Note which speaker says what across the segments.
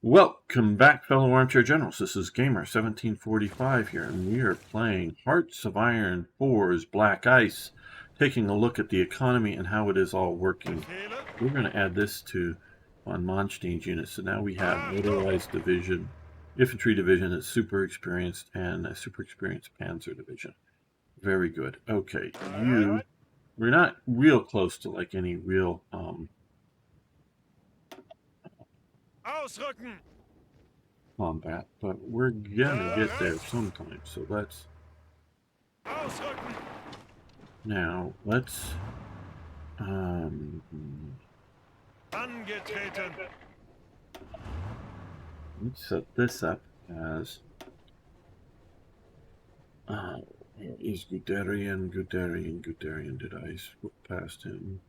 Speaker 1: Welcome back, fellow armchair generals. This is Gamer1745 here, and we are playing Hearts of Iron 4's Black Ice, taking a look at the economy and how it is all working. We're going to add this to von Manstein's unit, so now we have motorized division, infantry division that's super experienced, and a super experienced panzer division. Very good. Okay, we're not real close to like any real combat, but we're gonna get there sometime, so let's set this up as is Guderian did I skip past him?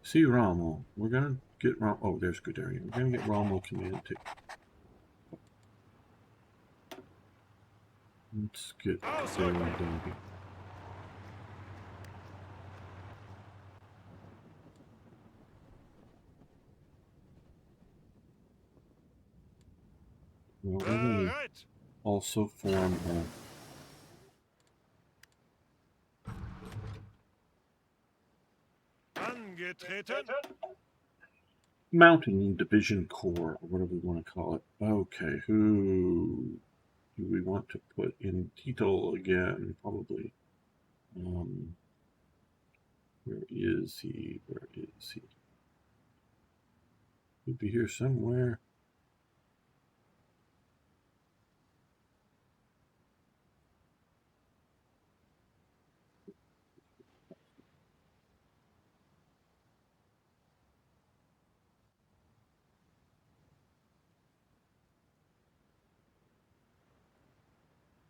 Speaker 1: See Rommel. We're gonna get Rommel. Oh, there's Guderian. We're gonna get Rommel command too. Let's get Guderian done. Well, we're gonna also form a Mountain Division Corps, or whatever we want to call it. Okay, who do we want to put in Tito again? Probably. Where is he? He'd be here somewhere.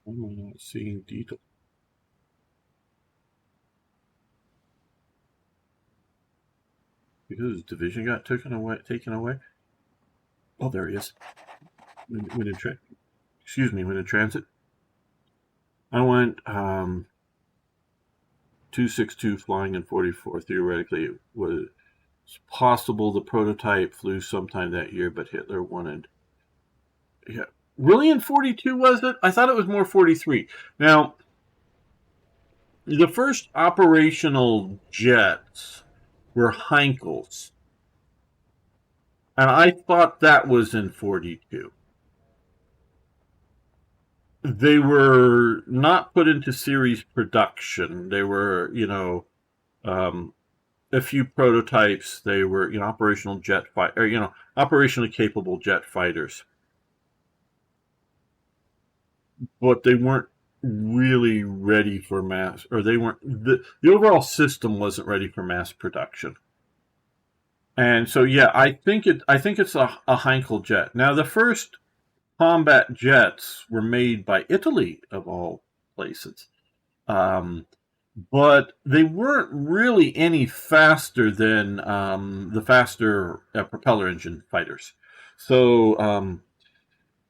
Speaker 1: Why am I not seeing Tito? Because his division got taken away. Oh, there he is. When in transit. I went 262 flying in 44. Theoretically, it was possible the prototype flew sometime that year, but Hitler wanted. Yeah, really in 42 was it? I thought it was more 43. Now, the first operational jets were Heinkels, and I thought that was in 42. They were not put into series production. They were, a few prototypes. They were, operational jet fight, or operationally capable jet fighters, but they weren't really ready for mass, or they weren't. The overall system wasn't ready for mass production. And so, yeah, I think it's a Heinkel jet. Now, the first combat jets were made by Italy, of all places. But they weren't really any faster than the faster propeller engine fighters. So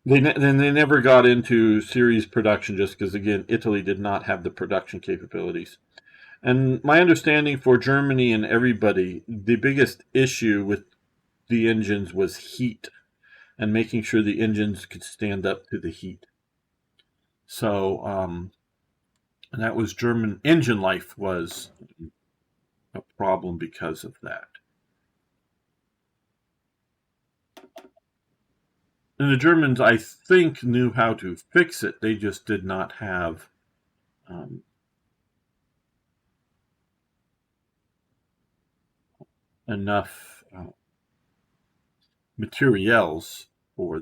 Speaker 1: they never got into series production just because, again, Italy did not have the production capabilities. And my understanding for Germany and everybody, the biggest issue with the engines was heat and making sure the engines could stand up to the heat. So, and that was German engine life was a problem because of that. And the Germans, I think, knew how to fix it. They just did not have enough materials for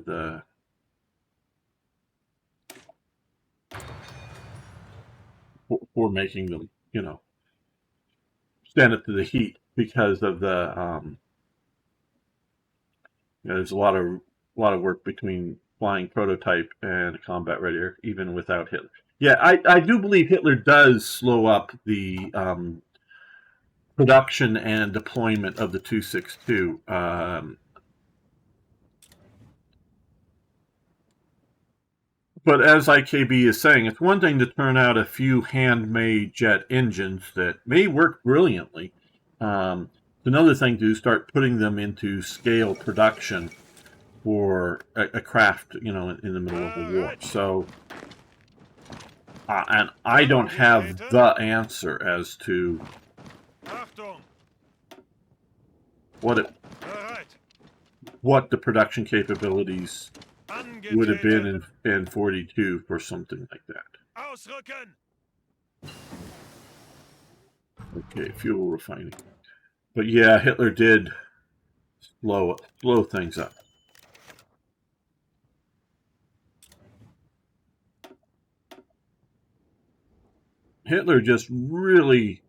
Speaker 1: for making them, stand up to the heat because of the there's a lot of work between flying prototype and combat ready, even without Hitler. Yeah, I do believe Hitler does slow up the production and deployment of the 262. But as IKB is saying, it's one thing to turn out a few handmade jet engines that may work brilliantly. It's another thing to start putting them into scale production for a craft, in the middle of a war. So, and I don't have the answer as to what the production capabilities would have been in 42 for something like that. Okay, fuel refining. But yeah, Hitler did slow things up. Hitler just really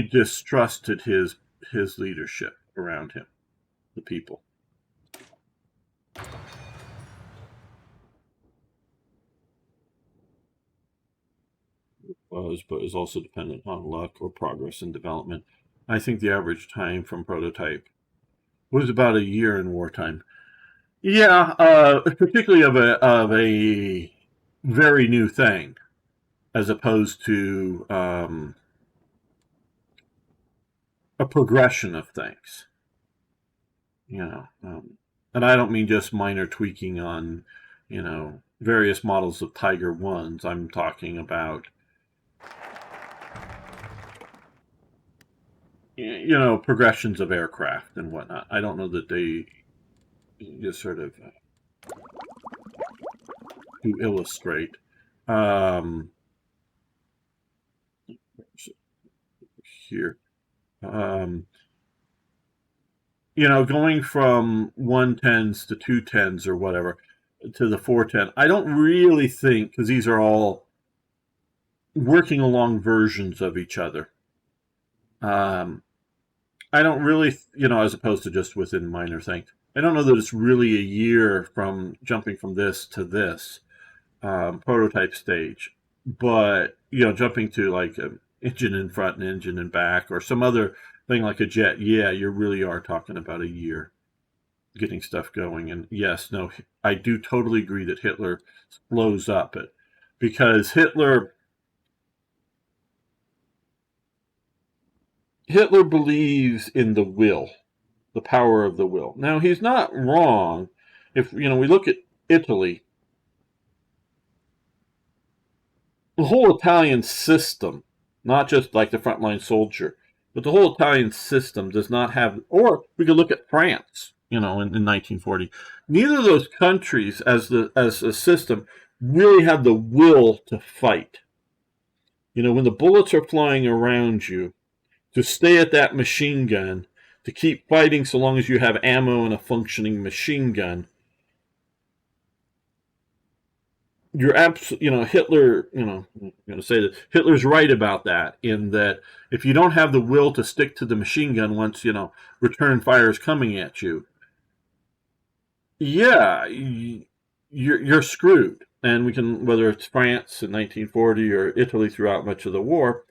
Speaker 1: distrusted his leadership around him, the people. But is also dependent on luck or progress in development. I think the average time from prototype was about a year in wartime. Yeah, particularly of a very new thing, as opposed to a progression of things. And I don't mean just minor tweaking on, various models of Tiger 1s. I'm talking about, progressions of aircraft and whatnot. I don't know that they just sort of to illustrate. Here. Going from 110s to 210s or whatever to the 410, I don't really think, because these are all working along versions of each other. I don't really, as opposed to just within minor things. I don't know that it's really a year from jumping from this to this prototype stage, but jumping to like an engine in front and engine in back, or some other thing like a jet. Yeah, you really are talking about a year getting stuff going. And yes, no, I do totally agree that Hitler blows up it, because Hitler believes in the will, the power of the will. Now, he's not wrong. If we look at Italy, the whole Italian system, not just like the frontline soldier, but the whole Italian system does not have, or we could look at France, in 1940. Neither of those countries, as a system, really have the will to fight. When the bullets are flying around you, to stay at that machine gun, to keep fighting so long as you have ammo and a functioning machine gun. You're absolutely, Hitler, I'm going to say that Hitler's right about that, in that if you don't have the will to stick to the machine gun once, return fire is coming at you, yeah, you're screwed. And we can, whether it's France in 1940 or Italy throughout much of the war,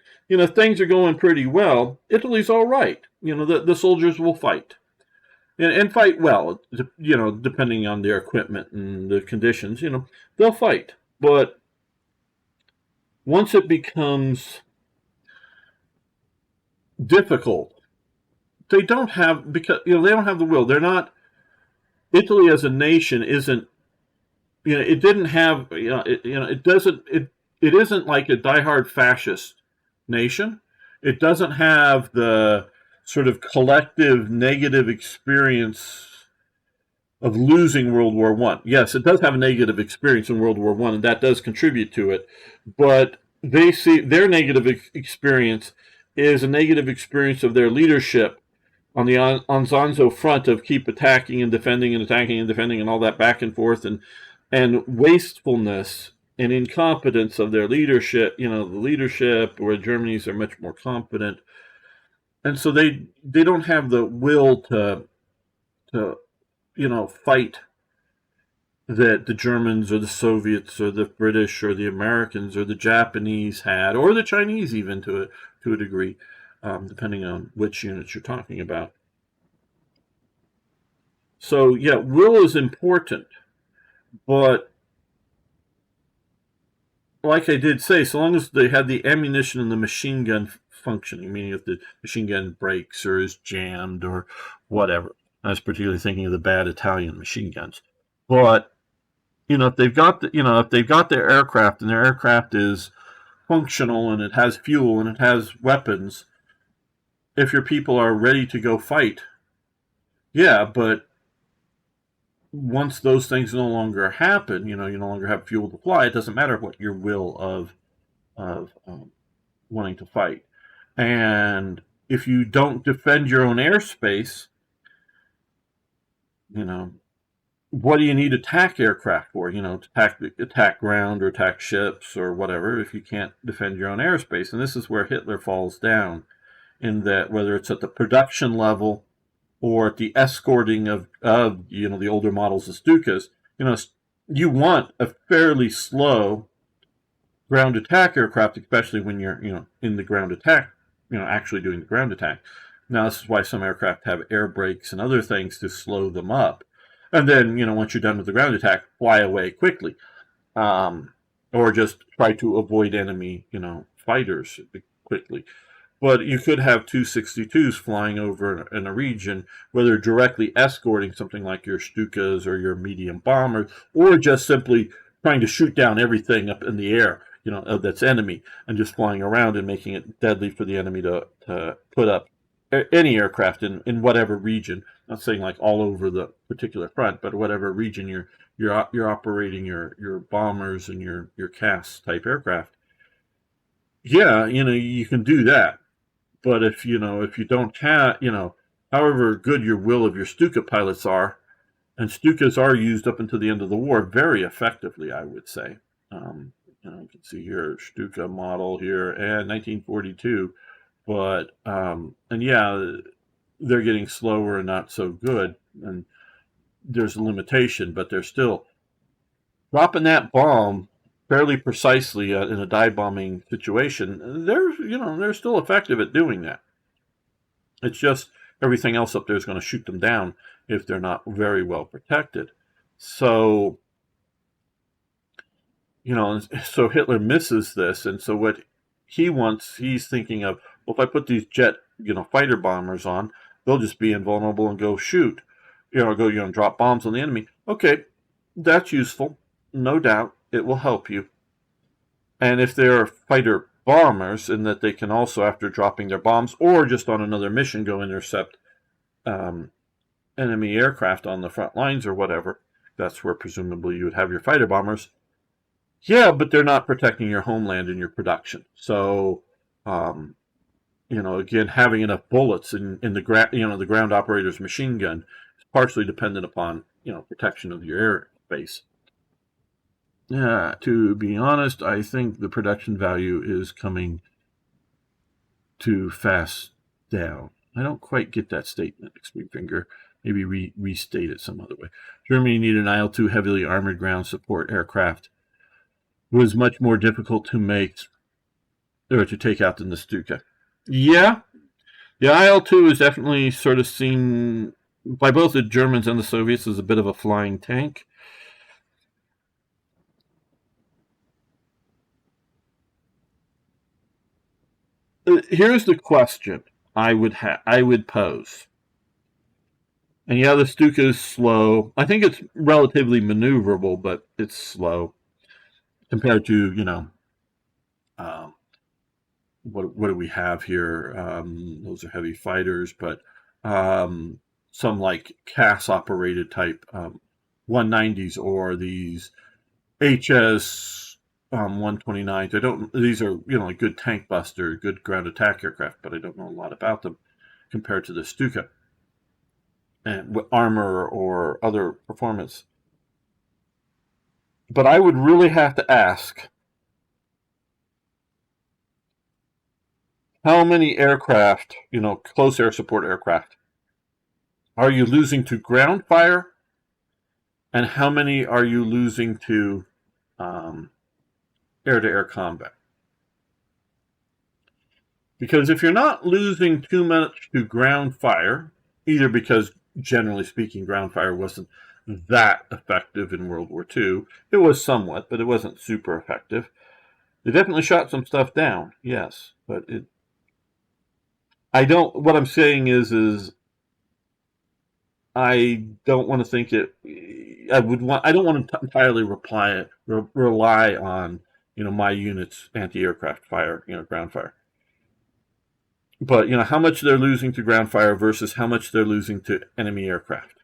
Speaker 1: things are going pretty well. Italy's all right. The soldiers will fight. And fight well, depending on their equipment and the conditions, they'll fight. But once it becomes difficult, they don't have, because, they don't have the will. They're not, Italy as a nation isn't, it didn't have, it doesn't, it isn't like a diehard fascist nation. It doesn't have the sort of collective negative experience of losing World War I. Yes, it does have a negative experience in World War I, and that does contribute to it. But they see their negative experience is a negative experience of their leadership on the Anzanzo front of keep attacking and defending and attacking and defending and all that back and forth, and wastefulness and incompetence of their leadership. The leadership, where Germany's are much more competent, and so they don't have the will to fight that the Germans or the Soviets or the British or the Americans or the Japanese had, or the Chinese even to a degree, depending on which units you're talking about. So yeah, will is important, but like I did say, so long as they had the ammunition and the machine gun functioning, meaning if the machine gun breaks or is jammed or whatever. I was particularly thinking of the bad Italian machine guns. But if they've got their aircraft and their aircraft is functional and it has fuel and it has weapons, if your people are ready to go fight, yeah, but once those things no longer happen, you no longer have fuel to fly. It doesn't matter what your will of wanting to fight, and if you don't defend your own airspace, what do you need attack aircraft for? To attack ground or attack ships or whatever if you can't defend your own airspace. And this is where Hitler falls down, in that whether it's at the production level or at the escorting of the older models of Stukas, you want a fairly slow ground attack aircraft, especially when you're in the ground attack, actually doing the ground attack. Now, this is why some aircraft have air brakes and other things to slow them up. And then, once you're done with the ground attack, fly away quickly. Or just try to avoid enemy, fighters quickly. But you could have 262s flying over in a region, whether directly escorting something like your Stukas or your medium bombers, or just simply trying to shoot down everything up in the air, that's enemy, and just flying around and making it deadly for the enemy to put up any aircraft in whatever region. Not saying like all over the particular front, but whatever region you're operating your bombers and your CAS type aircraft. Yeah, you can do that. But if you don't have, however good your will of your Stuka pilots are, and Stukas are used up until the end of the war very effectively, I would say. You can see here Stuka model here and 1942, but and yeah, they're getting slower and not so good, and there's a limitation, but they're still dropping that bomb fairly precisely in a dive bombing situation. They're still effective at doing that. It's just everything else up there is going to shoot them down if they're not very well protected. So, so Hitler misses this, and so what he's thinking of, well, if I put these jet, fighter bombers on, they'll just be invulnerable and go shoot, drop bombs on the enemy. Okay, that's useful, no doubt. It will help you. And if they're fighter bombers, in that they can also, after dropping their bombs or just on another mission, go intercept enemy aircraft on the front lines or whatever, that's where presumably you would have your fighter bombers. Yeah, but they're not protecting your homeland and your production. So, again, having enough bullets in the ground operator's machine gun is partially dependent upon, protection of your airspace. Yeah, to be honest, I think the production value is coming too fast down. I don't quite get that statement, Extreme Finger. Maybe restate it some other way. Germany needed an IL-2 heavily armored ground support aircraft. It was much more difficult to make or to take out than the Stuka. Yeah, the IL-2 is definitely sort of seen by both the Germans and the Soviets as a bit of a flying tank. Here's the question I would pose. And yeah, the Stuka is slow. I think it's relatively maneuverable, but it's slow compared to what do we have here? Those are heavy fighters, but some like CAS operated type 190s or these HS 129s. These are like good tank buster, good ground attack aircraft, but I don't know a lot about them compared to the Stuka and armor or other performance. But I would really have to ask, how many aircraft, close air support aircraft, are you losing to ground fire, and how many are you losing to air-to-air combat? Because if you're not losing too much to ground fire, either because, generally speaking, ground fire wasn't that effective in World War II. It was somewhat, but it wasn't super effective. They definitely shot some stuff down, yes, but I don't. What I'm saying is I don't want to think it. I would want. I don't want to entirely rely on my unit's anti-aircraft fire, ground fire. But how much they're losing to ground fire versus how much they're losing to enemy aircraft.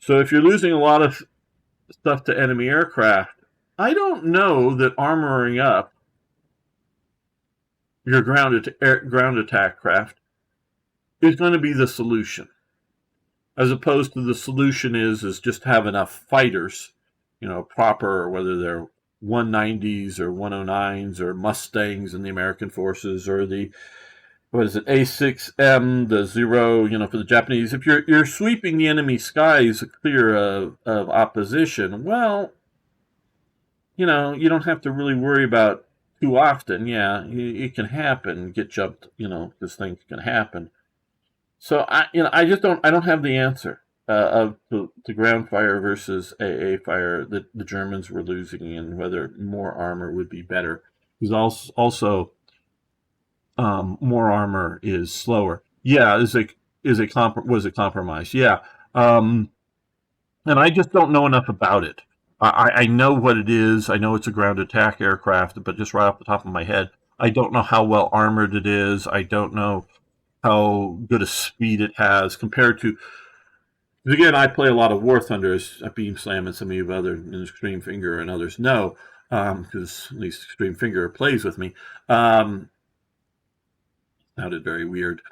Speaker 1: So if you're losing a lot of stuff to enemy aircraft, I don't know that armoring up your ground attack craft is going to be the solution. As opposed to the solution is just have enough fighters, proper, whether they're 190s or 109s or Mustangs in the American forces, or the what is it, A6M, the Zero, for the Japanese. If you're sweeping the enemy skies clear of opposition, well, you don't have to really worry about too often. Yeah, it can happen. Get jumped, this thing can happen. So I don't have the answer of the ground fire versus AA fire that the Germans were losing, and whether more armor would be better. Because also more armor is slower. Yeah, was a compromise. Yeah, and I just don't know enough about it. I know what it is. I know it's a ground attack aircraft, but just right off the top of my head, I don't know how well armored it is. I don't know how good a speed it has compared to. Again, I play a lot of War Thunders at Beam Slam, and some of you other Extreme Finger and others know, because at least Extreme Finger plays with me. Sounded very weird,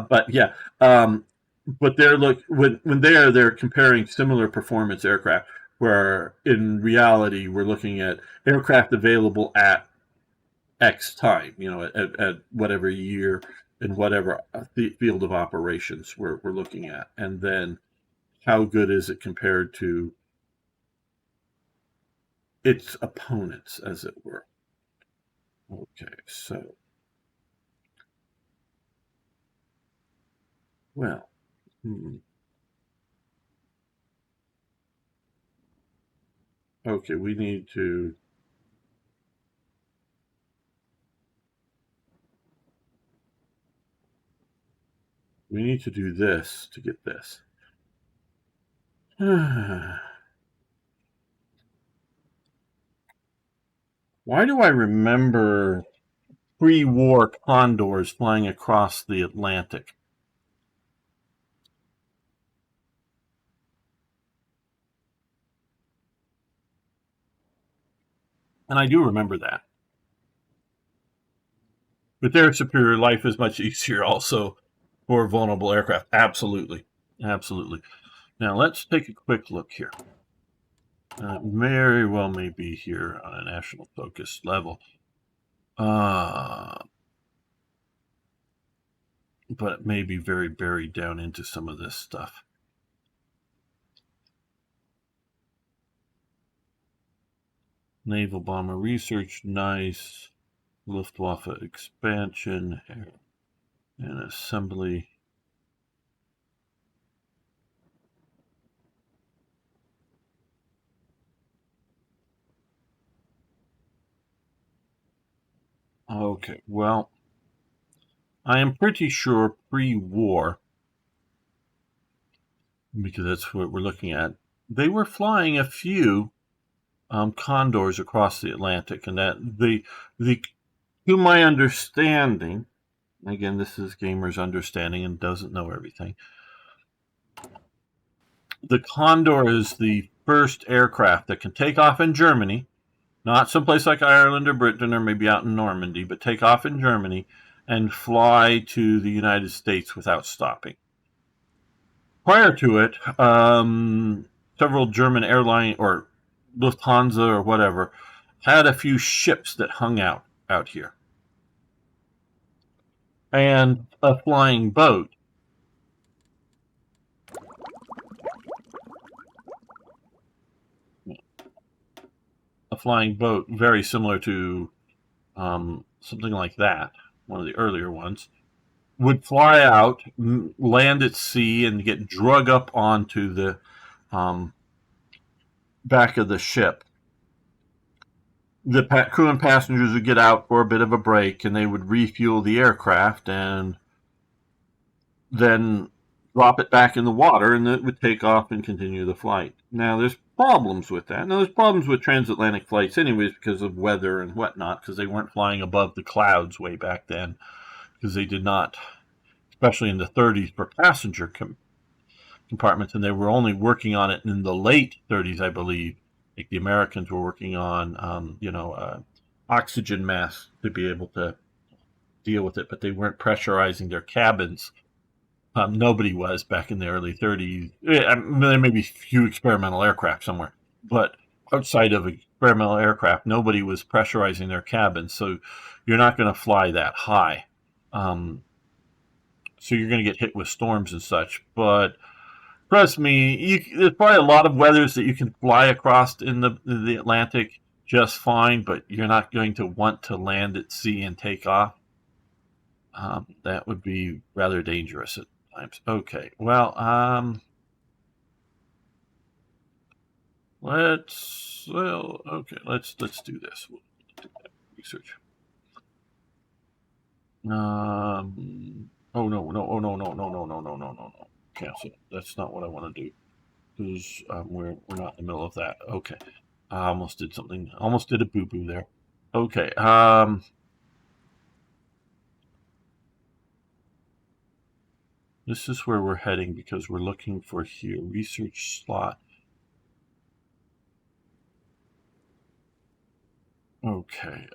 Speaker 1: but yeah. But when they're comparing similar performance aircraft, where in reality we're looking at aircraft available at X time, at whatever year and whatever field of operations we're looking at, and then how good is it compared to its opponents, as it were. Okay, so well. Okay, we need to do this to get this. Why do I remember pre-war condors flying across the Atlantic? And I do remember that. But their superior life is much easier also for vulnerable aircraft. Absolutely. Absolutely. Now let's take a quick look here. Very well may be here on a national focus level. But it may be very buried down into some of this stuff. Naval bomber research, nice. Luftwaffe expansion and assembly. Okay, well, I am pretty sure pre-war, because that's what we're looking at, they were flying a few condors across the Atlantic, and that to my understanding, again, this is Gamer's understanding and doesn't know everything, the Condor is the first aircraft that can take off in Germany, not someplace like Ireland or Britain or maybe out in Normandy, but take off in Germany and fly to the United States without stopping. Prior to it, several German airline or Lufthansa or whatever had a few ships that hung out here. And a flying boat very similar to something like that, one of the earlier ones, would fly out, land at sea, and get drug up onto the back of the ship. the crew and passengers would get out for a bit of a break, and they would refuel the aircraft and then drop it back in the water, and it would take off and continue the flight. Now, there's problems with that. Now, there's problems with transatlantic flights, anyways, because of weather and whatnot, because they weren't flying above the clouds way back then, because they did not, especially in the 30s, for passenger compartments, and they were only working on it in the late 30s, I believe. Like the Americans were working on, oxygen masks to be able to deal with it, but they weren't pressurizing their cabins. Nobody was back in the early 30s. There may be a few experimental aircraft somewhere, but outside of experimental aircraft, nobody was pressurizing their cabins. So you're not going to fly that high. So you're going to get hit with storms and such. But trust me, there's probably a lot of weathers that you can fly across in the Atlantic just fine, but you're not going to want to land at sea and take off. That would be rather dangerous at times. Okay, well, let's do this. We'll do that research. Oh no, no. Cancel. That's not what I want to do. Because we're not in the middle of that. Okay. I almost did something. Almost did a boo-boo there. Okay. This is where we're heading because we're looking for here. Research slot. Okay.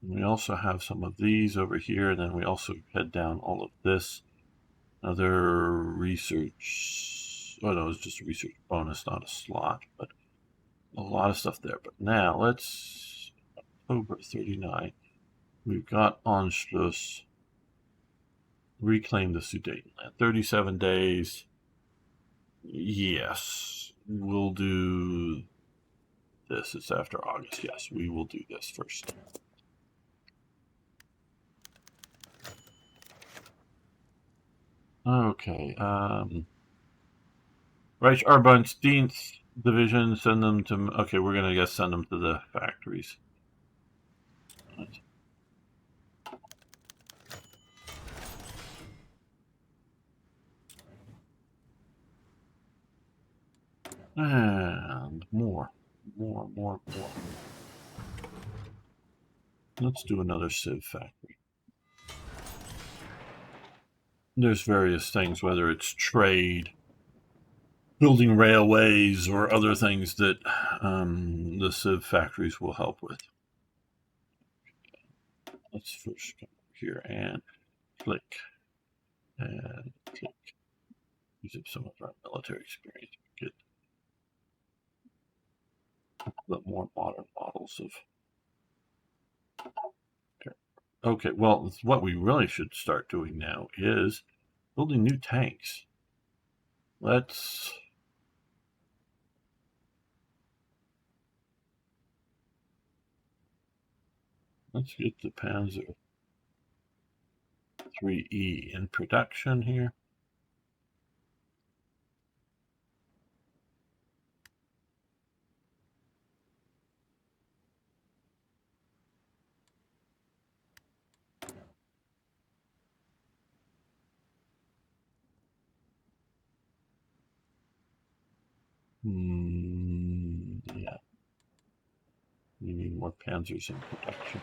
Speaker 1: We also have some of these over here, and then we also head down all of this. Other research. Oh no, it's just a research bonus, not a slot, but a lot of stuff there. But now let's October 39. We've got Anschluss. Reclaim the Sudetenland. 37 days. Yes. We'll do this. It's after August. Yes, we will do this first. Okay. Reich Arbeitsdienst Division, send them to. Okay, we're going to send them to the factories. And more. Let's do another Civ factory. There's various things, whether it's trade, building railways, or other things that the Civ factories will help with. Let's first come here and click. And click. Use up some of our military experience. Get the more modern models of. Okay, well, what we really should start doing now is building new tanks. Let's get the Panzer IIIe in production here. Yeah. We need more Panzers in production.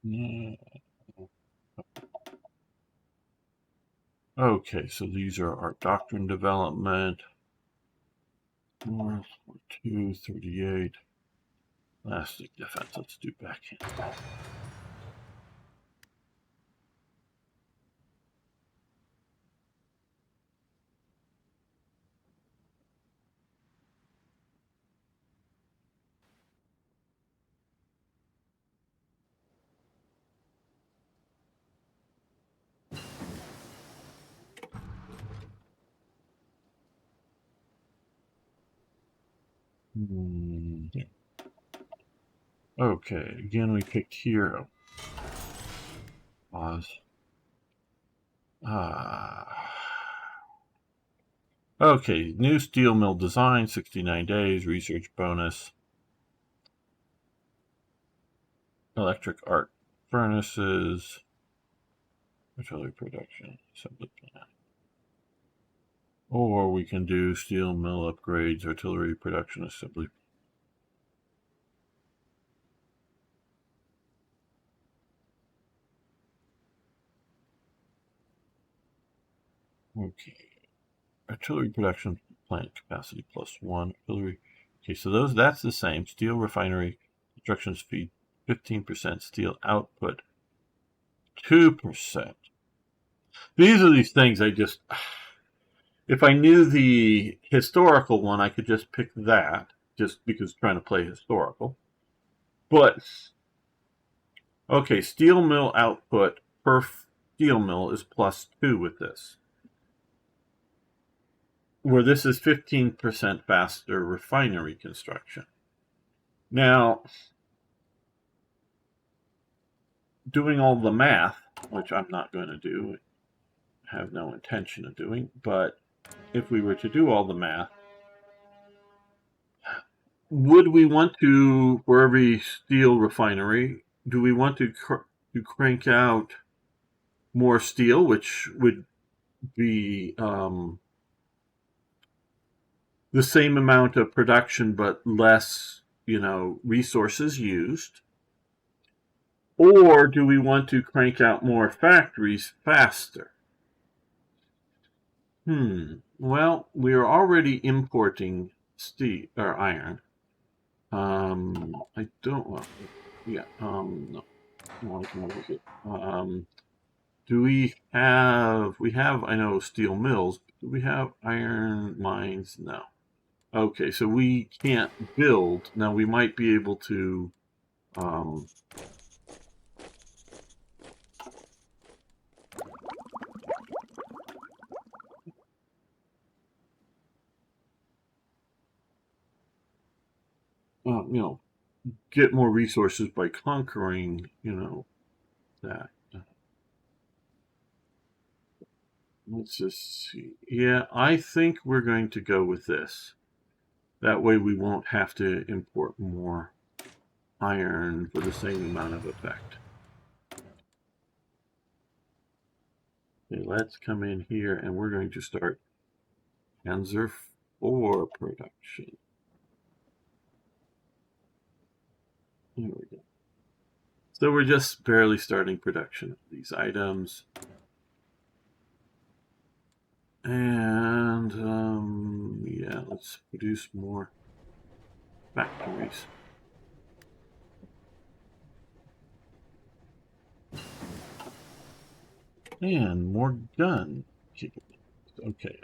Speaker 1: Yeah. Okay, so these are our doctrine development. North 238. Elastic defense. Let's do backhand. Yeah. Okay, again we picked hero. Pause. Okay, new steel mill design, 69 days, research bonus. Electric arc furnaces, artillery production, assembly plant. Or we can do steel mill upgrades, artillery production, assembly. Okay. Artillery production plant capacity +1. Artillery. Okay, so that's the same. Steel refinery construction speed 15%. Steel output 2%. These are these things I just. If I knew the historical one, I could just pick that, just because trying to play historical. But okay, steel mill output per steel mill is +2 with this, where this is 15% faster refinery construction. Now, doing all the math, which I'm not going to do, have no intention of doing, but if we were to do all the math, would we want to, for every steel refinery, do we want to crank out more steel, which would be the same amount of production but less, resources used? Or do we want to crank out more factories faster? Well, we are already importing steel or iron. I don't want. Yeah. No. I want to come over here. Do we have? We have. I know steel mills. Do we have iron mines? No. Okay, so we can't build. Now we might be able to. Get more resources by conquering, that. Let's just see. Yeah, I think we're going to go with this. That way we won't have to import more iron for the same amount of effect. Okay, let's come in here and we're going to start Panzer IV production. There we go. So we're just barely starting production of these items. And, yeah, let's produce more factories. And more gun capabilities. Okay,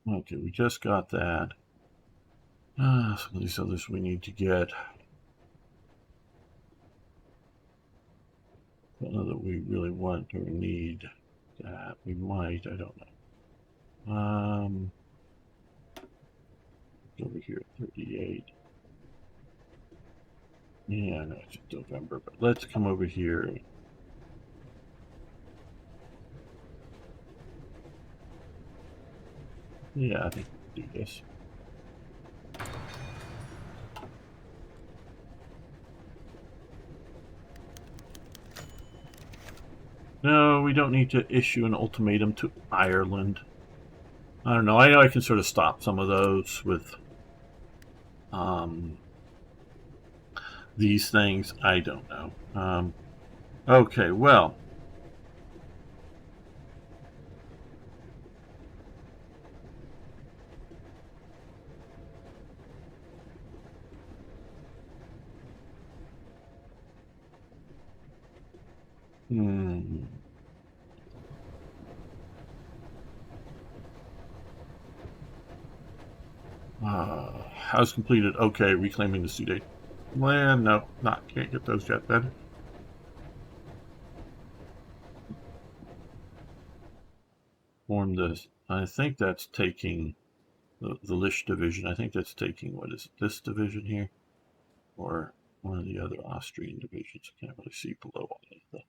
Speaker 1: okay, we just got that. Some of these others we need to get. Don't know that we really want or need that. We might, I don't know. Over here at 38. Yeah, no, it's November, but let's come over here. Yeah, I think we'll do this. No, we don't need to issue an ultimatum to Ireland. I don't know. I know I can sort of stop some of those with these things. I don't know. Okay, well. House completed. Okay, reclaiming the Sudate. Well, no, can't get those yet then. Form this. I think that's taking the Lish division. I think that's taking, what is it, this division here? Or one of the other Austrian divisions. I can't really see below all of that.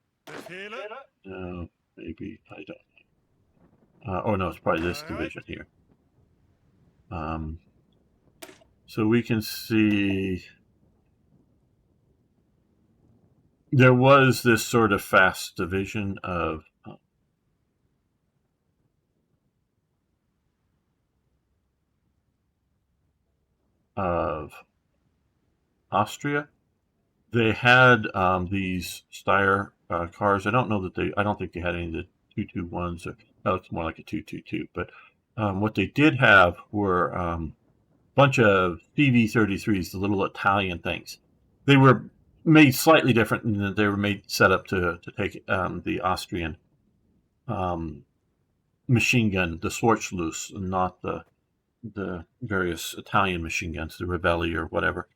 Speaker 1: No, maybe, I don't know. Oh no, it's probably this division here. So we can see there was this sort of fast division of Austria. They had these Steyr cars. I don't think they had any of the 221s. That looks more like a 222. But what they did have were a bunch of CV-33s, the little Italian things. They were made slightly different, and they were set up to take the Austrian machine gun, the Schwarzschuss, and not the various Italian machine guns, the Ribelli or whatever.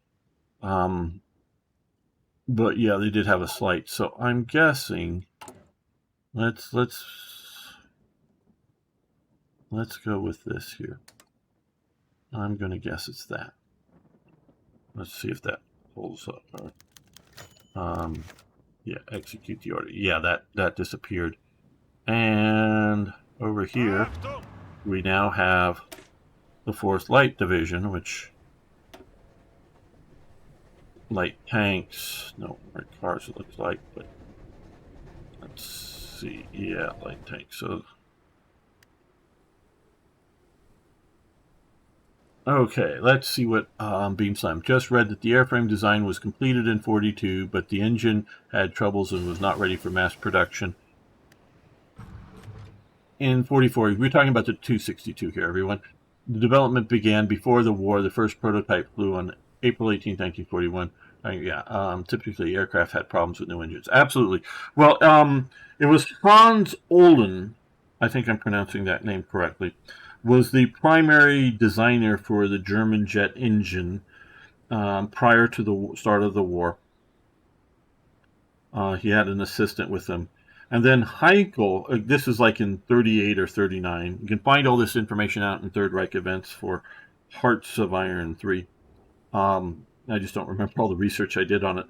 Speaker 1: But yeah, they did have a slight. So I'm guessing. Let's go with this here. I'm gonna guess it's that. Let's see if that pulls up. Yeah, execute the order. Yeah, that disappeared. And over here, we now have the 4th Light Division, which light tanks, no, more cars it looks like, but let's see, yeah, light tanks. So, okay, let's see what Beam Slam just read that the airframe design was completed in 42, but the engine had troubles and was not ready for mass production. In 44, we're talking about the 262 here, everyone. The development began before the war. The first prototype flew on April 18, 1941. Typically aircraft had problems with new engines. Absolutely. Well, it was Hans Olin, I think I'm pronouncing that name correctly, was the primary designer for the German jet engine prior to the start of the war. He had an assistant with him. And then Heinkel, this is like in 38 or 39. You can find all this information out in Third Reich events for Hearts of Iron 3. I just don't remember all the research I did on it.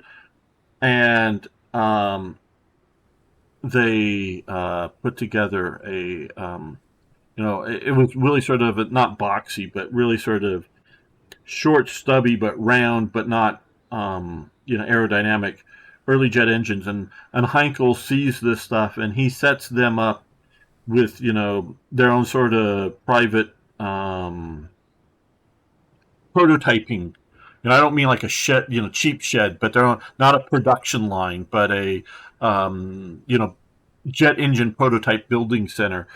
Speaker 1: And they put together a, it was really sort of not boxy, but really sort of short, stubby, but round, but not, aerodynamic early jet engines. And Heinkel sees this stuff and he sets them up with, their own sort of private prototyping. I don't mean like a shed, cheap shed, but they're not a production line, but a, jet engine prototype building center.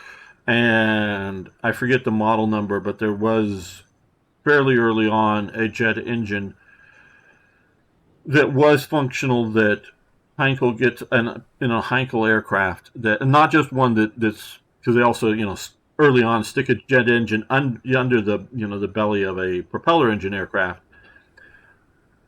Speaker 1: And I forget the model number, but there was fairly early on a jet engine that was functional that Heinkel gets in a Heinkel aircraft that, and not just one that's because they also, early on stick a jet engine under the, the belly of a propeller engine aircraft.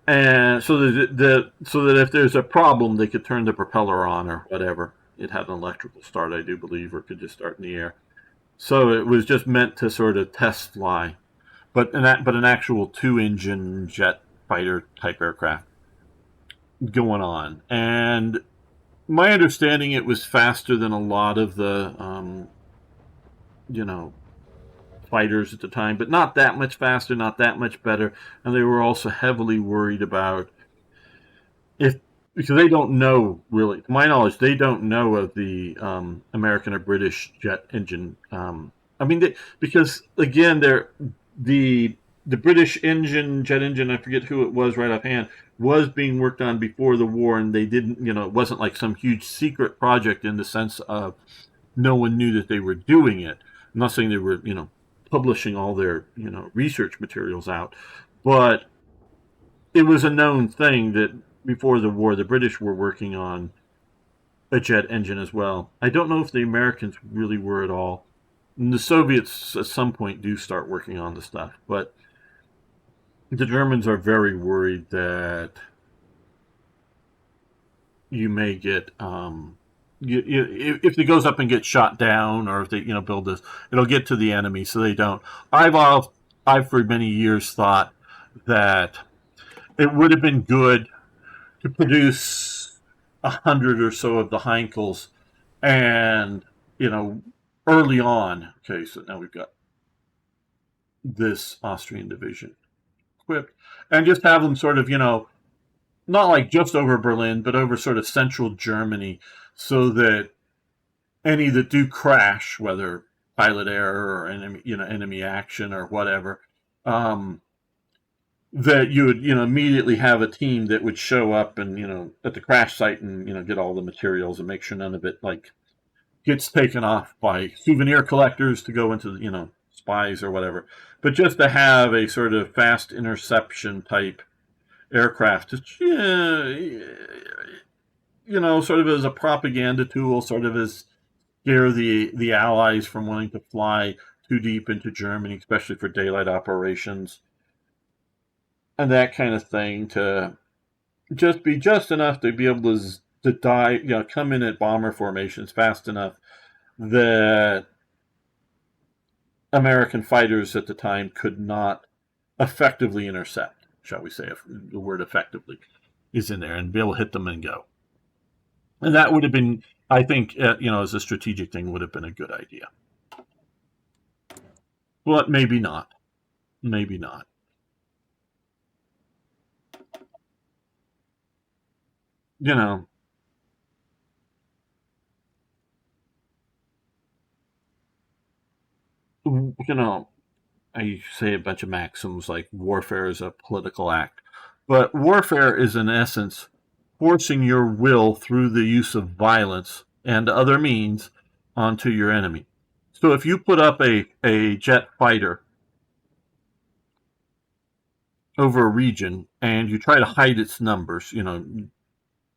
Speaker 1: And so that if there's a problem, they could turn the propeller on or whatever. It had an electrical start, I do believe, or could just start in the air. So it was just meant to sort of test fly, but an actual 2-engine jet fighter type aircraft going on. And my understanding, it was faster than a lot of the, fighters at the time, but not that much faster, not that much better. And they were also heavily worried about because they don't know, really, to my knowledge, they don't know of the American or British jet engine. Because again, the British jet engine, I forget who it was right offhand, was being worked on before the war, and they didn't, it wasn't like some huge secret project in the sense of no one knew that they were doing it. I'm not saying they were, publishing all their, research materials out, but it was a known thing that before the war, the British were working on a jet engine as well. I don't know if the Americans really were at all. And the Soviets at some point do start working on the stuff, but the Germans are very worried that you may get if it goes up and gets shot down, or if they build this, it'll get to the enemy, so they don't. I've for many years thought that it would have been good to produce 100 or so of the Heinkels, and early on. Okay, so now we've got this Austrian division equipped, and just have them sort of not like just over Berlin, but over sort of central Germany, so that any that do crash, whether pilot error or enemy action or whatever, that you would immediately have a team that would show up and at the crash site and get all the materials and make sure none of it like gets taken off by souvenir collectors to go into spies or whatever. But just to have a sort of fast interception type aircraft, sort of as a propaganda tool, sort of as scare the Allies from wanting to fly too deep into Germany, especially for daylight operations and that kind of thing, to just be just enough to be able to dive, come in at bomber formations fast enough that American fighters at the time could not effectively intercept, shall we say, if the word effectively is in there, and be able to hit them and go. And that would have been, I think, as a strategic thing, would have been a good idea. But maybe not. Maybe not. I say a bunch of maxims like warfare is a political act, but warfare is in essence forcing your will through the use of violence and other means onto your enemy. So if you put up a jet fighter over a region and you try to hide its numbers,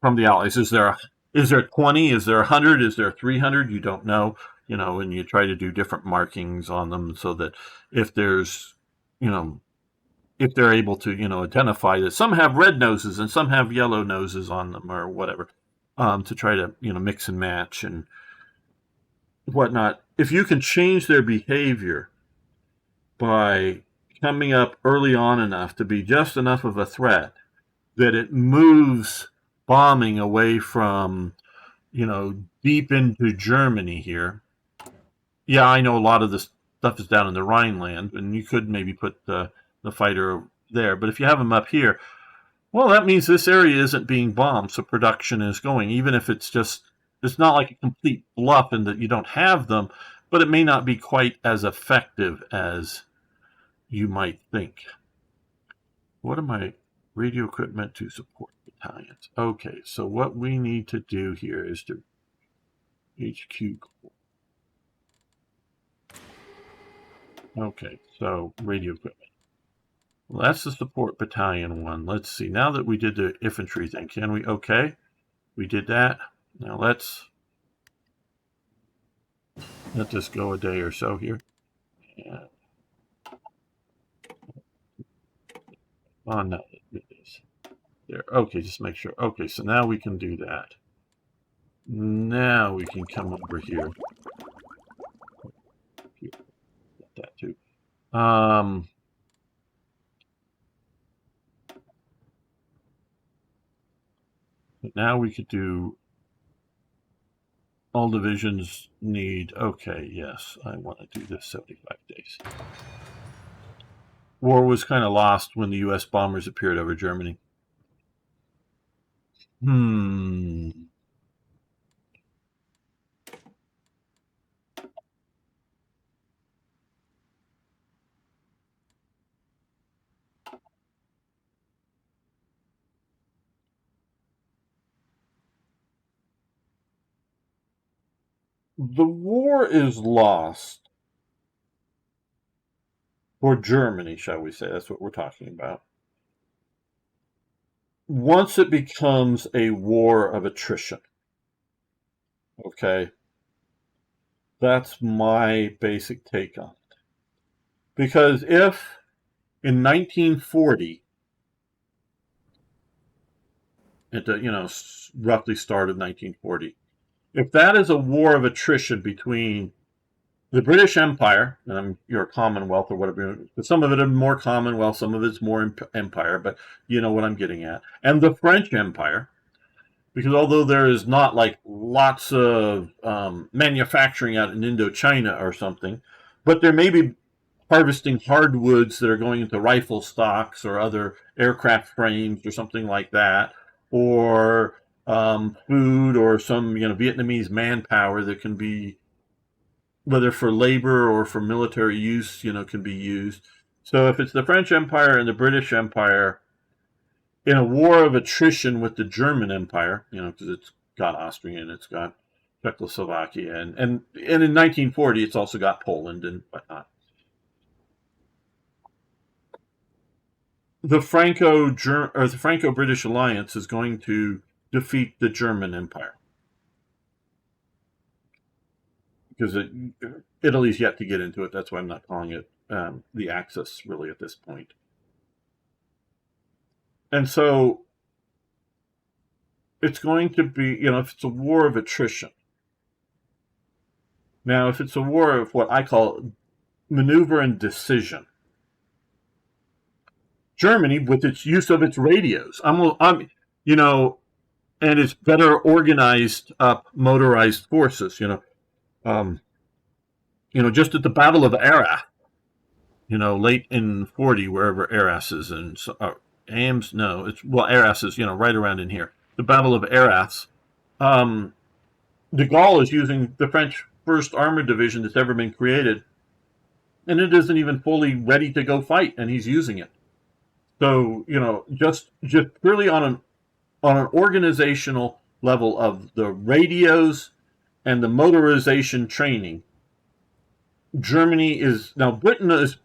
Speaker 1: from the Allies, is there 20? Is there 100? Is there 300? You don't know, and you try to do different markings on them so that if there's, if they're able to, identify that some have red noses and some have yellow noses on them or whatever, to try to, mix and match and whatnot. If you can change their behavior by coming up early on enough to be just enough of a threat that it moves bombing away from, deep into Germany here. Yeah, I know a lot of this stuff is down in the Rhineland, and you could maybe put the fighter there. But if you have them up here, well, that means this area isn't being bombed, so production is going, even if it's not like a complete bluff and that you don't have them, but it may not be quite as effective as you might think. What am I? Radio equipment to support battalions. Okay, so what we need to do here is to HQ. Okay, so radio equipment. Well, that's the support battalion one. Let's see. Now that we did the infantry thing, can we? Okay, we did that. Now let's let this go a day or so here. And, oh no, it is there. Okay, just make sure. Okay, so now we can do that. Now we can come over here. That too. But now we could do all divisions need. Okay, yes, I want to do this 75 days. War was kind of lost when the U.S. bombers appeared over Germany. The war is lost for Germany, shall we say. That's what we're talking about. Once it becomes a war of attrition. Okay? That's my basic take on it. Because if in 1940, at the roughly start of 1940, if that is a war of attrition between The British Empire, your Commonwealth or whatever, but some of it are more Commonwealth, some of it's more Empire, but you know what I'm getting at. And the French Empire, because although there is not like lots of manufacturing out in Indochina or something, but there may be harvesting hardwoods that are going into rifle stocks or other aircraft frames or something like that, or food or some Vietnamese manpower that can be, whether for labor or for military use, can be used. So if it's the French Empire and the British Empire in a war of attrition with the German Empire, because it's got Austria and it's got Czechoslovakia, and in 1940 it's also got Poland and whatnot. The Franco-British alliance is going to defeat the German Empire because Italy's yet to get into it. That's why I'm not calling it the Axis really at this point. And so it's going to be, if it's a war of attrition. Now, if it's a war of what I call maneuver and decision, Germany, with its use of its radios, and its better organized up motorized forces, just at the Battle of Arras, late in 40, wherever Arras is, and Ames, no, Arras is, right around in here. The Battle of Arras, de Gaulle is using the French 1st Armored Division that's ever been created, and it isn't even fully ready to go fight, and he's using it. So, just purely on an organizational level of the radios and the motorization training, Germany is now, Britain is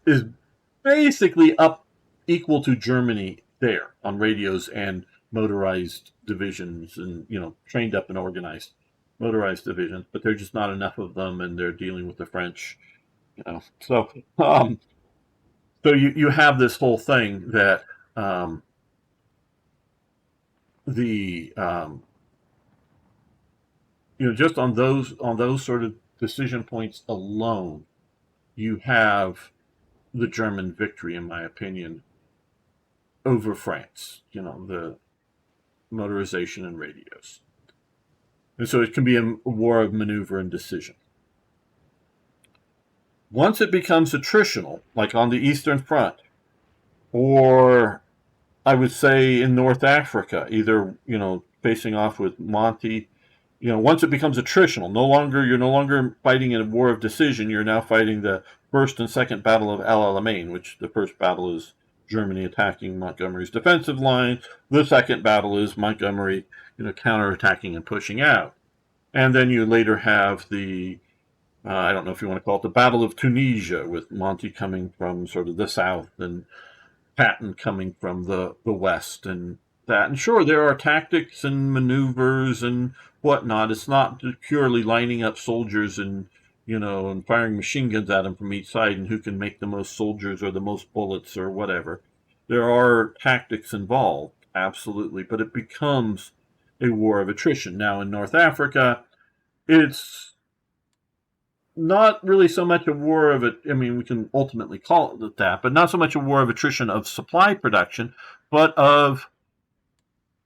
Speaker 1: basically up equal to Germany there on radios and motorized divisions, and trained up and organized motorized divisions, but there's just not enough of them, and they're dealing with the French, so so you have this whole thing that just on those sort of decision points alone, you have the German victory, in my opinion, over France. The motorization and radios, and so it can be a war of maneuver and decision. Once it becomes attritional, like on the Eastern Front, or I would say in North Africa, either facing off with Monty, once it becomes attritional, you're no longer fighting in a war of decision. You're now fighting the first and second Battle of El Alamein, which the first battle is Germany attacking Montgomery's defensive line. The second battle is Montgomery, counterattacking and pushing out. And then you later have the I don't know if you want to call it the Battle of Tunisia, with Monty coming from sort of the south and Patton coming from the west, and that. And sure, there are tactics and maneuvers and whatnot. It's not purely lining up soldiers and and firing machine guns at them from each side, and who can make the most soldiers or the most bullets or whatever. There are tactics involved, absolutely, but it becomes a war of attrition. Now in North Africa, it's not really so much a war of it. I mean, we can ultimately call it that, but not so much a war of attrition of supply production, but of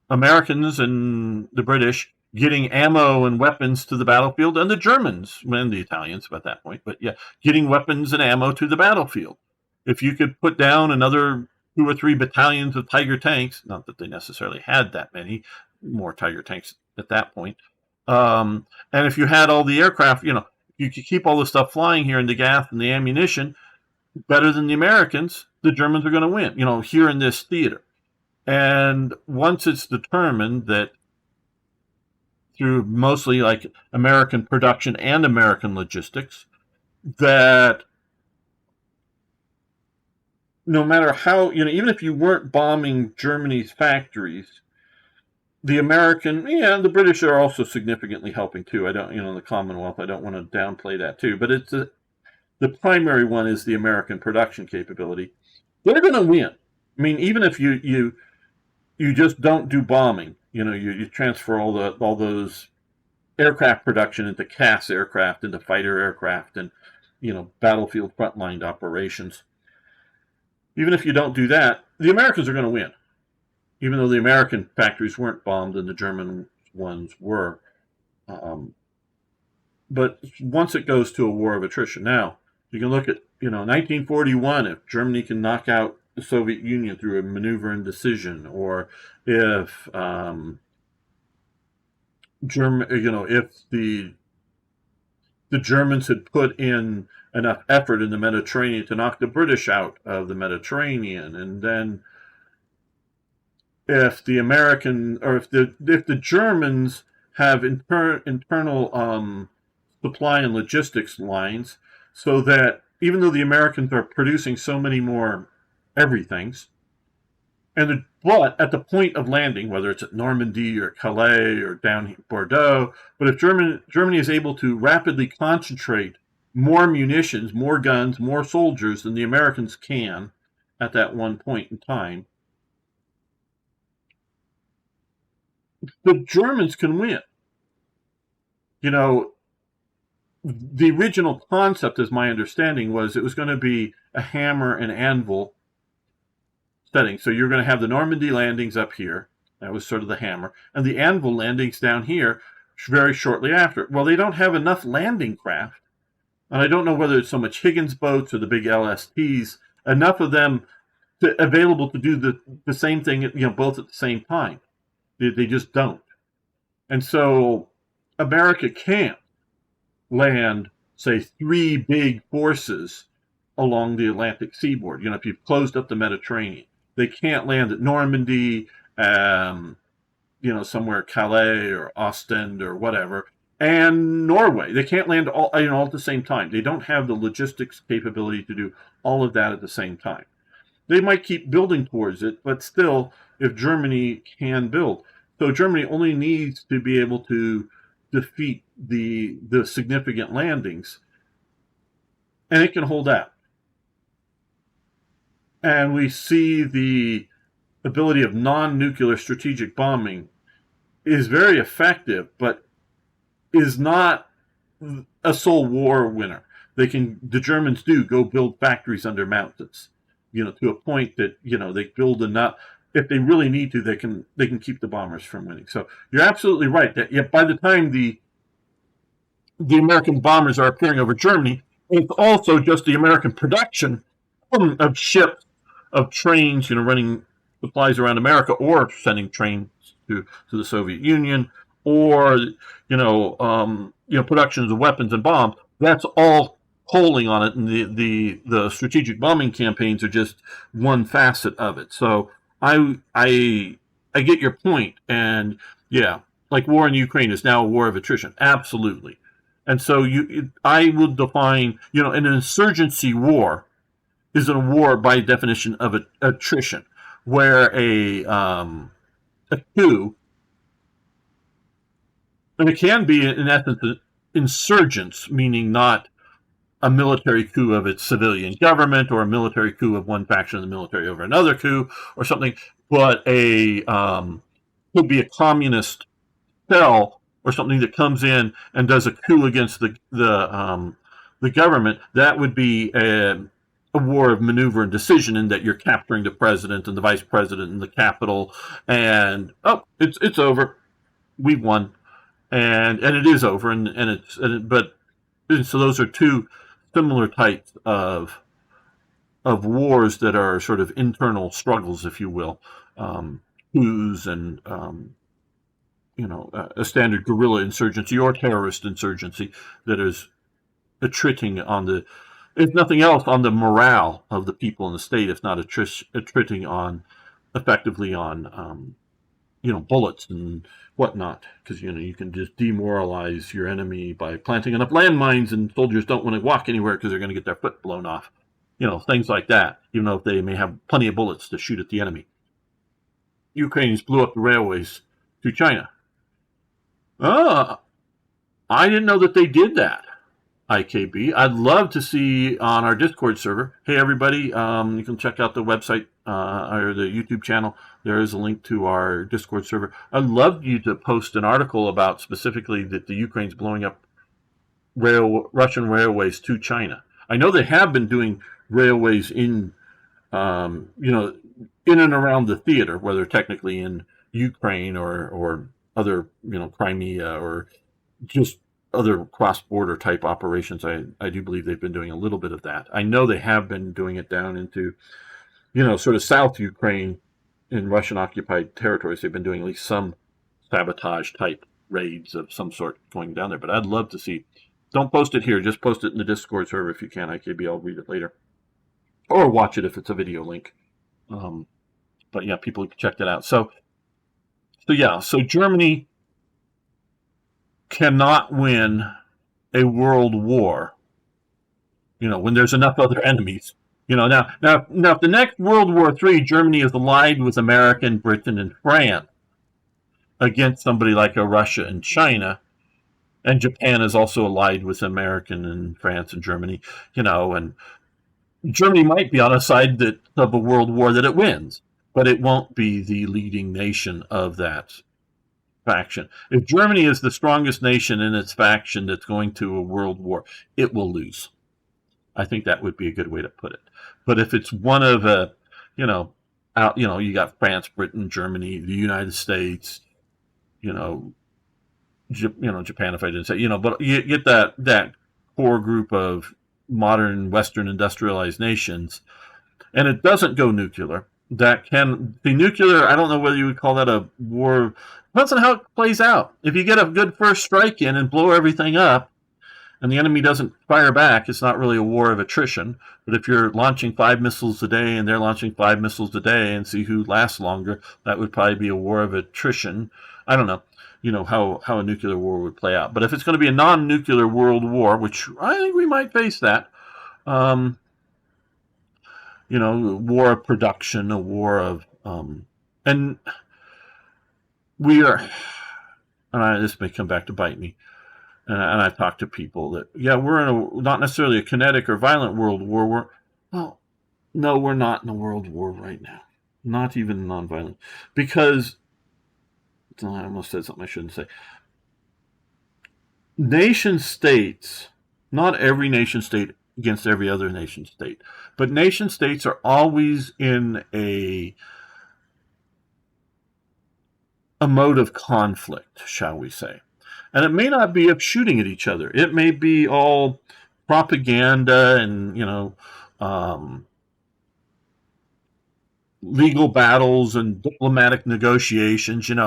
Speaker 1: Americans and the British getting ammo and weapons to the battlefield, and the Germans and the Italians at that point, but yeah, getting weapons and ammo to the battlefield. If you could put down another 2 or 3 battalions of Tiger tanks, not that they necessarily had that many more Tiger tanks at that point, and if you had all the aircraft, you could keep all the stuff flying here, and the gas and the ammunition better than the Americans, the Germans are going to win, here in this theater. And once it's determined that through mostly like American production and American logistics, that no matter how, even if you weren't bombing Germany's factories, the British are also significantly helping too. I don't, the Commonwealth, I don't want to downplay that too, but it's the primary one is the American production capability. They're going to win. I mean, even if you just don't do bombing, you transfer all those aircraft production into CAS aircraft, into fighter aircraft, and battlefield frontline operations. Even if you don't do that, the Americans are going to win, even though the American factories weren't bombed and the German ones were. But once it goes to a war of attrition, now you can look at 1941. If Germany can knock out the Soviet Union through a maneuver and decision, or if if the Germans had put in enough effort in the Mediterranean to knock the British out of the Mediterranean, and then if the Germans have internal supply and logistics lines, so that even though the Americans are producing so many more everythings, but at the point of landing, whether it's at Normandy or Calais or down here, Bordeaux, but if Germany is able to rapidly concentrate more munitions, more guns, more soldiers than the Americans can at that one point in time, the Germans can win. The original concept, as my understanding, was it was going to be a hammer and anvil setting. So you're going to have the Normandy landings up here. That was sort of the hammer. And the anvil landings down here very shortly after. Well, they don't have enough landing craft. And I don't know whether it's so much Higgins boats or the big LSTs, enough of them available to do the same thing, both at the same time. They just don't. And so America can't land, say, 3 big forces along the Atlantic seaboard. If you've closed up the Mediterranean, they can't land at Normandy, somewhere Calais or Ostend or whatever, and Norway. They can't land all at the same time. They don't have the logistics capability to do all of that at the same time. They might keep building towards it, but still, if Germany can build. So Germany only needs to be able to defeat the significant landings, and it can hold out. And we see the ability of non-nuclear strategic bombing is very effective, but is not a sole war winner. The Germans do go build factories under mountains, to a point that, they build enough. If they really need to, they can keep the bombers from winning. So you're absolutely right that by the time the American bombers are appearing over Germany, it's also just the American production of ships, of trains, running supplies around America, or sending trains to the Soviet Union, or productions of weapons and bombs. That's all pulling on it, and the strategic bombing campaigns are just one facet of it. So I get your point, and yeah, like war in Ukraine is now a war of attrition, absolutely. And so I would define, an insurgency war is a war by definition of attrition, where a coup, and it can be in essence insurgents, meaning not a military coup of its civilian government or a military coup of one faction of the military over another coup or something, but could be a communist cell or something that comes in and does a coup against the government. That would be a war of maneuver and decision, in that you're capturing the president and the vice president in the capital, and it's over, we've won, and it is over, so those are two similar types of wars that are sort of internal struggles, if you will, coups and a standard guerrilla insurgency or terrorist insurgency that is attriting on the, if nothing else, on the morale of the people in the state, if not attriting on effectively on bullets and whatnot, because you can just demoralize your enemy by planting enough landmines, and soldiers don't want to walk anywhere because they're going to get their foot blown off, things like that, even though they may have plenty of bullets to shoot at the enemy. Ukrainians blew up the railways to China. I didn't know that they did that. IKB. I'd love to see on our Discord server. Hey, everybody, you can check out the website or the YouTube channel. There is a link to our Discord server. I'd love you to post an article about specifically that the Ukraine's blowing up Russian railways to China. I know they have been doing railways in, in and around the theater, whether technically in Ukraine or other, Crimea or just other cross-border type operations. I do believe they've been doing a little bit of that. I know they have been doing it down into, sort of South Ukraine in Russian-occupied territories. They've been doing at least some sabotage type raids of some sort going down there. But I'd love to see. Don't post it here. Just post it in the Discord server if you can. IKB, I'll read it later. Or watch it if it's a video link. But yeah, people can check that out. So Germany cannot win a world war, when there's enough other enemies. Now if the next World War III, Germany is allied with America and Britain and France against somebody like a Russia and China, and Japan is also allied with America and France and Germany, and Germany might be on a side of a world war that it wins, but it won't be the leading nation of that faction. If Germany is the strongest nation in its faction that's going to a world war, it will lose. I think that would be a good way to put it. But if it's one of you got France, Britain, Germany, the United States, Japan, if I didn't say, but you get that core group of modern Western industrialized nations, and it doesn't go nuclear. That can be nuclear. I don't know whether you would call that a war. Depends on how it plays out. If you get a good first strike in and blow everything up, and the enemy doesn't fire back, it's not really a war of attrition. But if you're launching 5 missiles a day and they're launching 5 missiles a day and see who lasts longer, that would probably be a war of attrition. I don't know, how a nuclear war would play out. But if it's going to be a non-nuclear world war, which I think we might face that, war of production, a war of, and we are, and this may come back to bite me, and I've talked to people that, we're in not necessarily a kinetic or violent world war. No, we're not in a world war right now. Not even non-violent. Because, I almost said something I shouldn't say. Nation states, not every nation state against every other nation state, but nation states are always in a mode of conflict, shall we say. And it may not be of shooting at each other. It may be all propaganda and, legal battles and diplomatic negotiations, who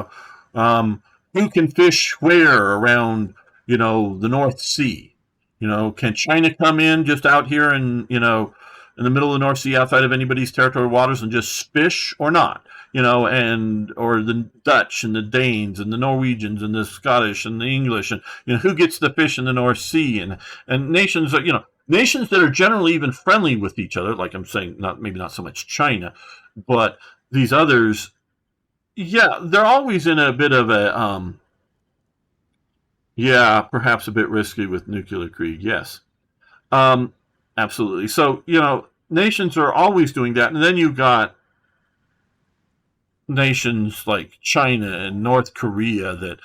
Speaker 1: can fish where around, the North Sea. Can China come in just out here and, in the middle of the North Sea outside of anybody's territorial waters and just fish or not? Or the Dutch and the Danes and the Norwegians and the Scottish and the English, and who gets the fish in the North Sea, and nations that nations that are generally even friendly with each other, like I'm saying, maybe not so much China, but these others, they're always in a bit of a perhaps a bit risky with nuclear Krieg, yes, absolutely. So nations are always doing that, and then you've got nations like China and North Korea that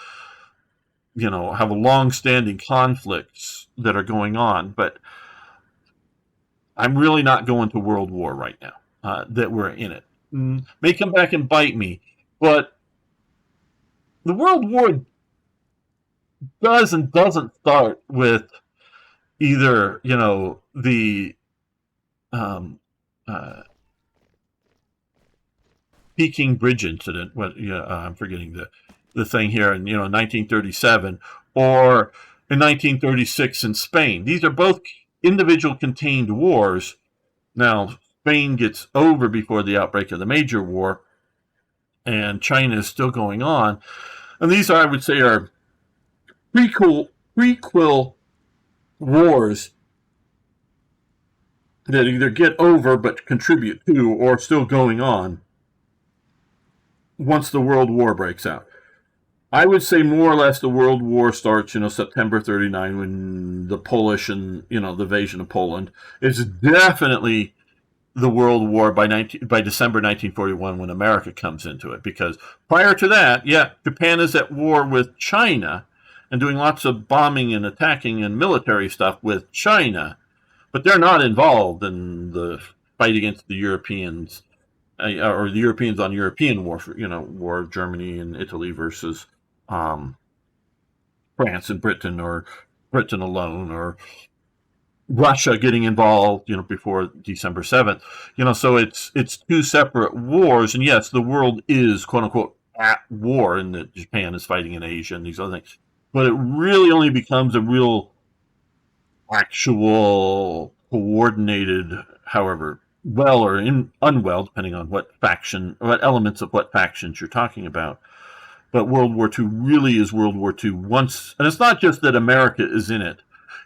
Speaker 1: have a long-standing conflicts that are going on. But I'm really not going to world war right now, that we're in it. May come back and bite me, but the world war does and doesn't start with either the Peking Bridge incident. I'm forgetting the thing here in 1937, or in 1936 in Spain. These are both individual contained wars. Now Spain gets over before the outbreak of the major war, and China is still going on. And these I would say, are prequel wars that either get over but contribute to, or still going on once the World War breaks out. I would say more or less the World War starts, September 39, when the Polish and, the invasion of Poland. It's definitely the World War by December 1941, when America comes into it. Because prior to that, Japan is at war with China and doing lots of bombing and attacking and military stuff with China. but they're not involved in the fight against the Europeans, or the Europeans on European war, war of Germany and Italy versus um, France and Britain, or Britain alone, or Russia getting involved, before December 7th. So it's two separate wars, and yes, the world is quote unquote at war, and that Japan is fighting in Asia and these other things. But it really only becomes a real actual coordinated, however well or unwell, depending on what elements of what factions you're talking about. But World War II really is World War II once, and it's not just that America is in it.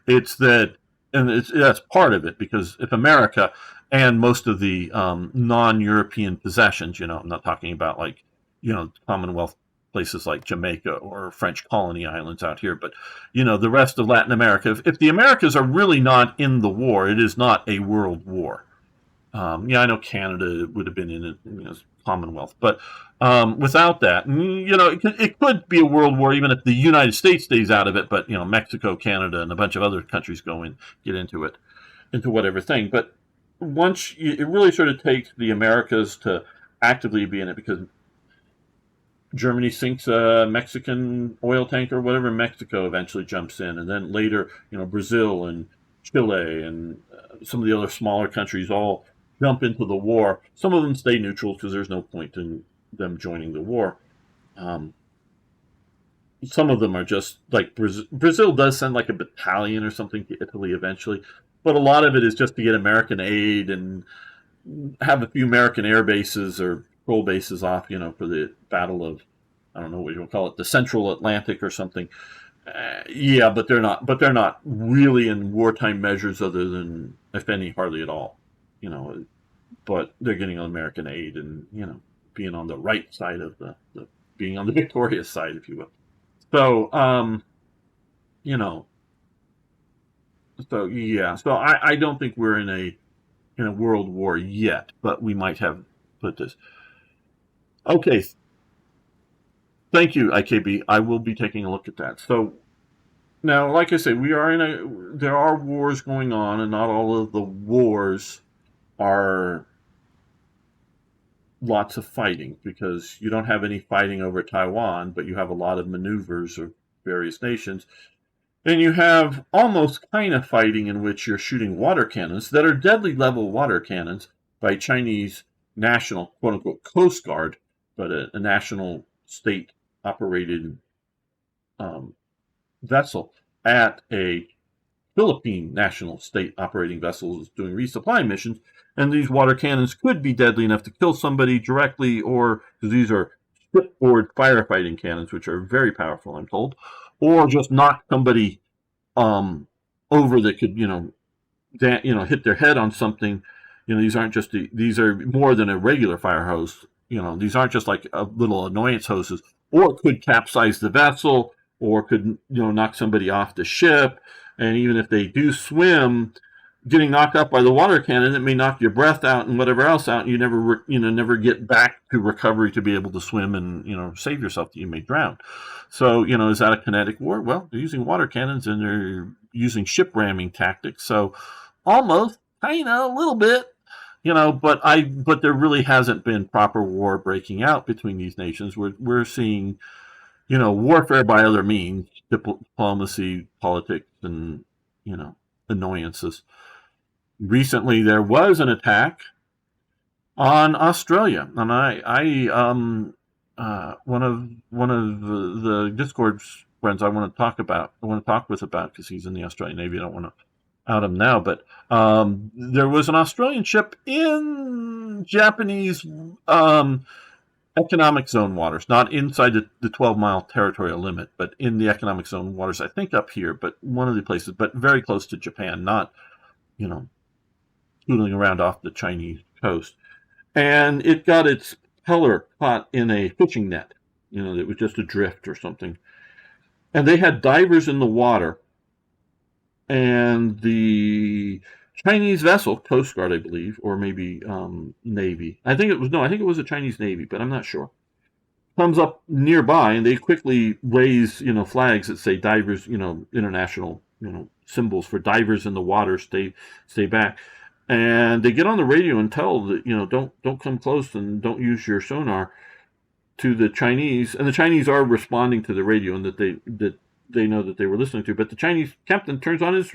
Speaker 1: It's that, and that's part of it, because if America and most of the non-European possessions, I'm not talking about like, Commonwealth places like Jamaica or French colony islands out here, but the rest of Latin America. If the Americas are really not in the war, it is not a world war. I know Canada would have been in it, Commonwealth, but without that, it could be a world war even if the United States stays out of it. But Mexico, Canada, and a bunch of other countries get into it, into whatever thing. But once it really sort of takes the Americas to actively be in it, because Germany sinks a Mexican oil tanker, whatever, Mexico eventually jumps in, and then later, Brazil and Chile and some of the other smaller countries all jump into the war. Some of them stay neutral because there's no point in them joining the war. Some of them are just like Brazil does send like a battalion or something to Italy eventually, but a lot of it is just to get American aid and have a few American air bases or patrol bases off, for the battle of, I don't know what you want to call it, the Central Atlantic or something. But they're not. But they're not really in wartime measures, other than, if any, hardly at all. But they're getting American aid and being on the right side of the being on the victorious side, if you will. So So I don't think we're in a world war yet, but we might have put this. Okay. Thank you, IKB. I will be taking a look at that. So now, like I say, there are wars going on, and not all of the wars are lots of fighting, because you don't have any fighting over Taiwan, but you have a lot of maneuvers of various nations. And you have almost kind of fighting in which you're shooting water cannons that are deadly level water cannons by Chinese national, quote unquote, Coast Guard, but a national state operated vessel at a Philippine national state operating vessel is doing resupply missions. And these water cannons could be deadly enough to kill somebody directly, or because these are shipboard firefighting cannons, which are very powerful, I'm told, or just knock somebody over that could, hit their head on something. These aren't just these are more than a regular fire hose. These aren't just like a little annoyance hoses, or could capsize the vessel, or could, knock somebody off the ship. And even if they do swim, getting knocked out by the water cannon, it may knock your breath out and whatever else out, and you never get back to recovery to be able to swim and, save yourself. You may drown. So, is that a kinetic war? Well, they're using water cannons, and they're using ship ramming tactics. So almost, kind of, a little bit, but there really hasn't been proper war breaking out between these nations. We're seeing, warfare by other means, diplomacy, politics, and, annoyances. Recently, there was an attack on Australia, and one of the Discord friends I want to talk with about, because he's in the Australian Navy. I don't want to out him now, but there was an Australian ship in Japanese economic zone waters, not inside the 12-mile territorial limit, but in the economic zone waters, I think up here, but one of the places, but very close to Japan, not, tootling around off the Chinese coast. And it got its propeller caught in a fishing net, that was just adrift or something. And they had divers in the water, and the Chinese vessel, Coast Guard, I believe, or maybe Navy. I think it was a Chinese Navy, but I'm not sure. Comes up nearby, and they quickly raise, flags that say divers, international symbols for divers in the water, stay back. And they get on the radio and tell that, don't come close and don't use your sonar to the Chinese. And the Chinese are responding to the radio, and that they know that they were listening to. But the Chinese captain turns on his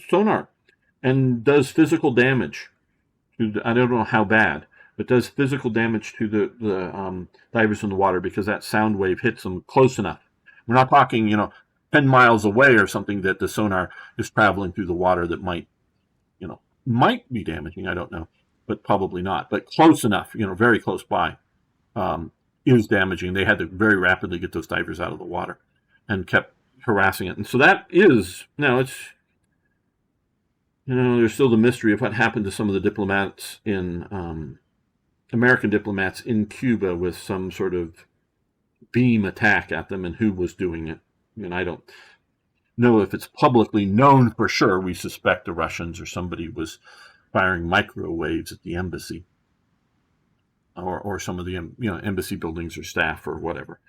Speaker 1: sonar and does physical damage. I don't know how bad, but does physical damage to the divers in the water, because that sound wave hits them close enough. We're not talking, 10 miles away or something, that the sonar is traveling through the water that might be damaging. I don't know, but probably not. But close enough, very close by, is damaging. They had to very rapidly get those divers out of the water and kept harassing it. And so that is, now it's, there's still the mystery of what happened to some of the diplomats American diplomats in Cuba, with some sort of beam attack at them, and who was doing it. I don't know if it's publicly known for sure. We suspect the Russians, or somebody was firing microwaves at the embassy, or some of the embassy buildings or staff or whatever.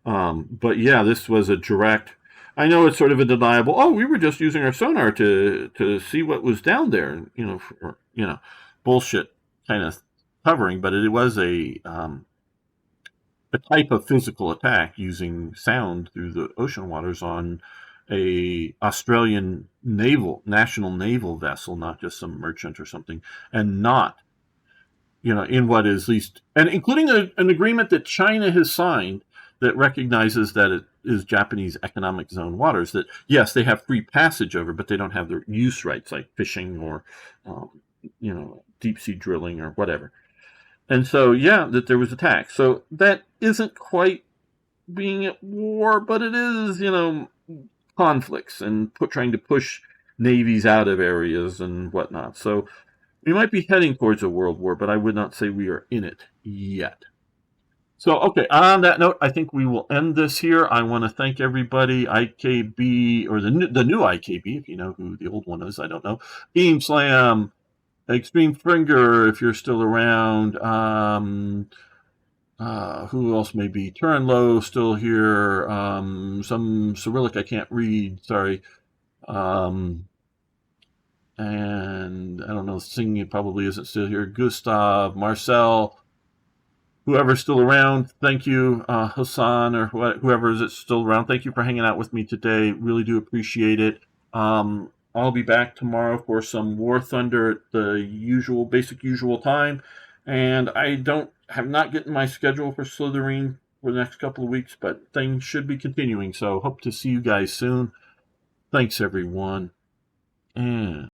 Speaker 1: But yeah, this was a direct. I know it's sort of a deniable. Oh, we were just using our sonar to see what was down there, bullshit kind of covering. But it was a type of physical attack using sound through the ocean waters on a Australian national naval vessel, not just some merchant or something, and not, in what is least, and including an agreement that China has signed that recognizes that it is Japanese economic zone waters, that yes, they have free passage over, but they don't have their use rights, like fishing or, deep sea drilling or whatever. And so, yeah, that there was attack. So that isn't quite being at war, but it is, conflicts and trying to push navies out of areas and whatnot. So we might be heading towards a world war, but I would not say we are in it yet. So, okay, on that note, I think we will end this here. I want to thank everybody, IKB, or the new IKB, if you know who the old one is, I don't know. Beam Slam, Extreme Finger, if you're still around. Who else may be? Turn Low, still here. Some Cyrillic I can't read, sorry. And I don't know, Singing probably isn't still here. Gustav, Marcel, whoever's still around, thank you. Hassan, or whoever is still around, thank you for hanging out with me today. Really do appreciate it. I'll be back tomorrow for some War Thunder at the basic usual time. And I have not gotten my schedule for Slitherine for the next couple of weeks, but things should be continuing. So hope to see you guys soon. Thanks, everyone. And